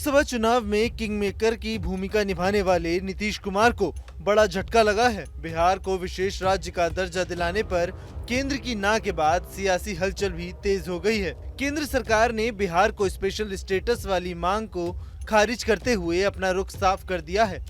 लोकसभा चुनाव में king maker की भूमिका निभाने वाले नीतीश कुमार को बड़ा झटका लगा है। बिहार को विशेष राज्य का दर्जा दिलाने पर केंद्र की ना के बाद सियासी हलचल भी तेज हो गई है। केंद्र सरकार ने बिहार को स्पेशल स्टेटस वाली मांग को खारिज करते हुए अपना रुख साफ कर दिया है।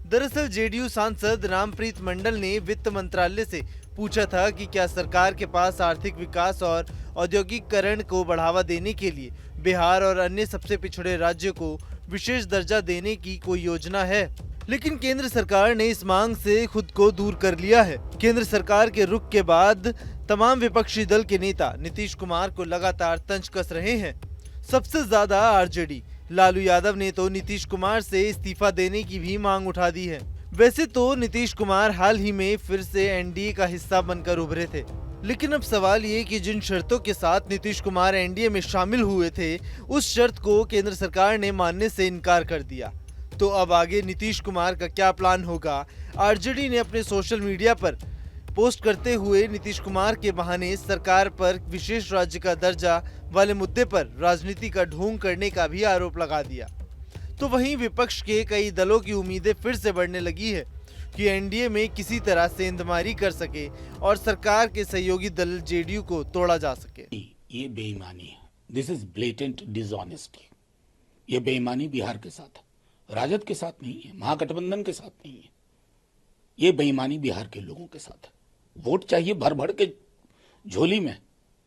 दरअसल जेडीयू सांसद रामप्रीत मंडल ने वित्त मंत्रालय से पूछा था कि क्या सरकार के पास आर्थिक विकास और औद्योगिकरण को बढ़ावा देने के लिए बिहार और अन्य सबसे पिछड़े राज्यों को विशेष दर्जा देने की कोई योजना है। लेकिन केंद्र सरकार ने इस मांग से खुद को दूर कर लिया है। केंद्र सरकार के रुख के बाद तमाम विपक्षी दल के नेता नीतीश कुमार को लगातार तंज कस रहे हैं। सबसे ज्यादा आरजेडी लालू यादव ने तो नीतीश कुमार से इस्तीफा देने की भी मांग उठा दी है। वैसे तो नीतीश कुमार हाल ही में फिर से एनडीए का हिस्सा बनकर उभरे थे, लेकिन अब सवाल ये कि जिन शर्तों के साथ नीतीश कुमार एनडीए में शामिल हुए थे, उस शर्त को केंद्र सरकार ने मानने से इनकार कर दिया। तो अब आगे नीतीश कुमार का क्या प्लान होगा? आरजेडी ने अपने सोशल मीडिया पर पोस्ट करते हुए नीतीश कुमार के बहाने सरकार पर विशेष राज्य का दर्जा वाले मुद्दे पर राजनीति का ढोंग करने का भी आरोप लगा दिया। तो वहीं विपक्ष के कई दलों की उम्मीदें फिर से बढ़ने लगी है कि एनडीए में किसी तरह सेंधमारी कर सके और सरकार के सहयोगी दल जेडीयू को तोड़ा जा सके। ये बेईमानी है, दिस इज ब्लेटेंट डिसऑनेस्टी। ये बेईमानी बिहार के साथ है, राजद के साथ नहीं है, महागठबंधन के साथ नहीं है। ये बेईमानी बिहार के लोगों के साथ है। वोट चाहिए भर भर के झोली में,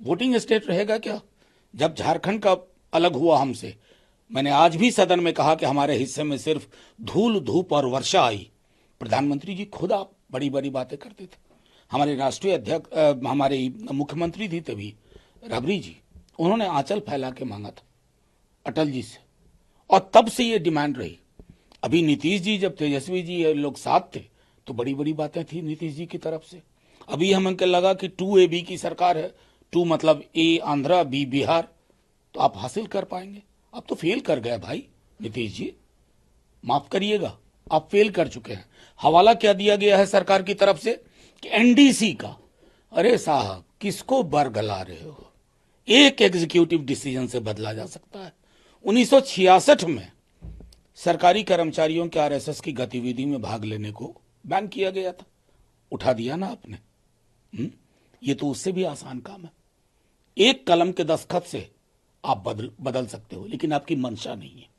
वोटिंग स्टेट रहेगा क्या? जब झारखंड का अलग हुआ हमसे, मैंने आज भी सदन में कहा कि हमारे हिस्से में सिर्फ धूल धूप और वर्षा आई। प्रधानमंत्री जी खुद आप बड़ी बड़ी बातें करते थे। हमारे राष्ट्रीय अध्यक्ष, हमारे मुख्यमंत्री थी तभी राबड़ी जी, उन्होंने आंचल फैला के मांगा था अटल जी से, और तब से ये डिमांड रही। अभी नीतीश जी, जब तेजस्वी जी ये लोग साथ थे तो बड़ी बड़ी बातें थी नीतीश जी की तरफ से। अभी हमें लगा कि 2AB की सरकार है, 2 मतलब A आंध्रा, B बिहार, तो आप हासिल कर पाएंगे। अब तो फेल कर गए भाई नीतीश जी, माफ करिएगा, आप फेल कर चुके हैं। हवाला क्या दिया गया है सरकार की तरफ से कि एनडीसी का। अरे साहब, किसको बरगला रहे हो? एक एग्जीक्यूटिव डिसीजन से बदला जा सकता है। 1966 में सरकारी कर्मचारियों के आरएसएस की गतिविधि में भाग लेने को बैन किया गया था, उठा दिया ना आपने। ये तो उससे भी आसान काम है। एक कलम के दस्तखत से आप बदल सकते हो, लेकिन आपकी मंशा नहीं है।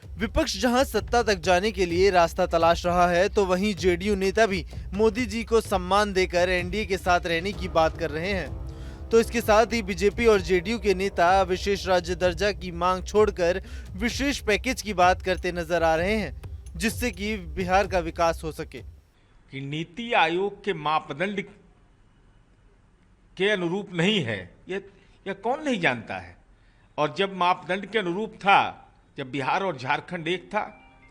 विपक्ष जहां सत्ता तक जाने के लिए रास्ता तलाश रहा है, तो वहीं जेडीयू नेता भी मोदी जी को सम्मान देकर एनडीए के साथ रहने की बात कर रहे हैं। तो इसके साथ ही बीजेपी और जेडीयू के नेता विशेष राज्य दर्जा की मांग छोड़कर विशेष पैकेज की बात करते नजर आ रहे हैं, जिससे कि बिहार का विकास हो सके। कि नीति आयोग के मापदंड के अनुरूप नहीं है, यह कौन नहीं जानता है। और जब मापदंड के अनुरूप था, जब बिहार और झारखंड एक था,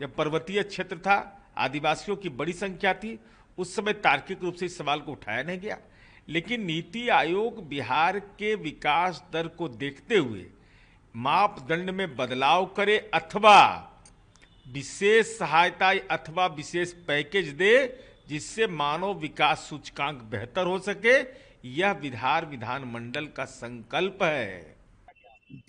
जब पर्वतीय क्षेत्र था, आदिवासियों की बड़ी संख्या थी, उस समय तार्किक रूप से इस सवाल को उठाया नहीं गया। लेकिन नीति आयोग बिहार के विकास दर को देखते हुए मापदंड में बदलाव करे अथवा विशेष सहायता अथवा विशेष पैकेज दे, जिससे मानव विकास सूचकांक बेहतर हो सके, यह बिहार विधानमंडल का संकल्प है।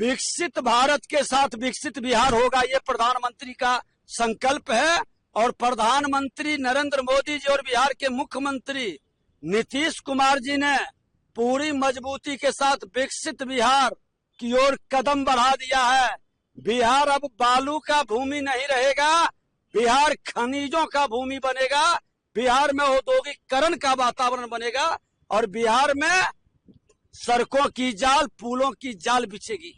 विकसित भारत के साथ विकसित बिहार होगा, ये प्रधानमंत्री का संकल्प है। और प्रधानमंत्री नरेंद्र मोदी जी और बिहार के मुख्यमंत्री नीतीश कुमार जी ने पूरी मजबूती के साथ विकसित बिहार की ओर कदम बढ़ा दिया है। बिहार अब बालू का भूमि नहीं रहेगा, बिहार खनिजों का भूमि बनेगा, बिहार में औद्योगिकरण का वातावरण बनेगा और बिहार में सड़कों की जाल, पुलों की जाल बिछेगी।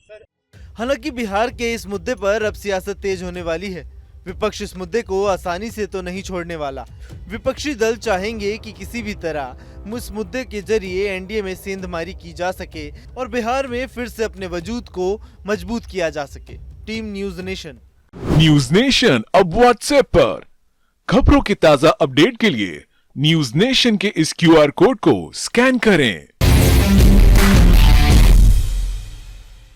हालांकि बिहार के इस मुद्दे पर अब सियासत तेज होने वाली है। विपक्ष इस मुद्दे को आसानी से तो नहीं छोड़ने वाला। विपक्षी दल चाहेंगे कि किसी भी तरह इस मुद्दे के जरिए एनडीए में सेंधमारी की जा सके और बिहार में फिर से अपने वजूद को मजबूत किया जा सके। Team news nation. News nation अब व्हाट्सएप पर खबरों के ताजा अपडेट के लिए न्यूज नेशन के इस QR कोड को स्कैन करें।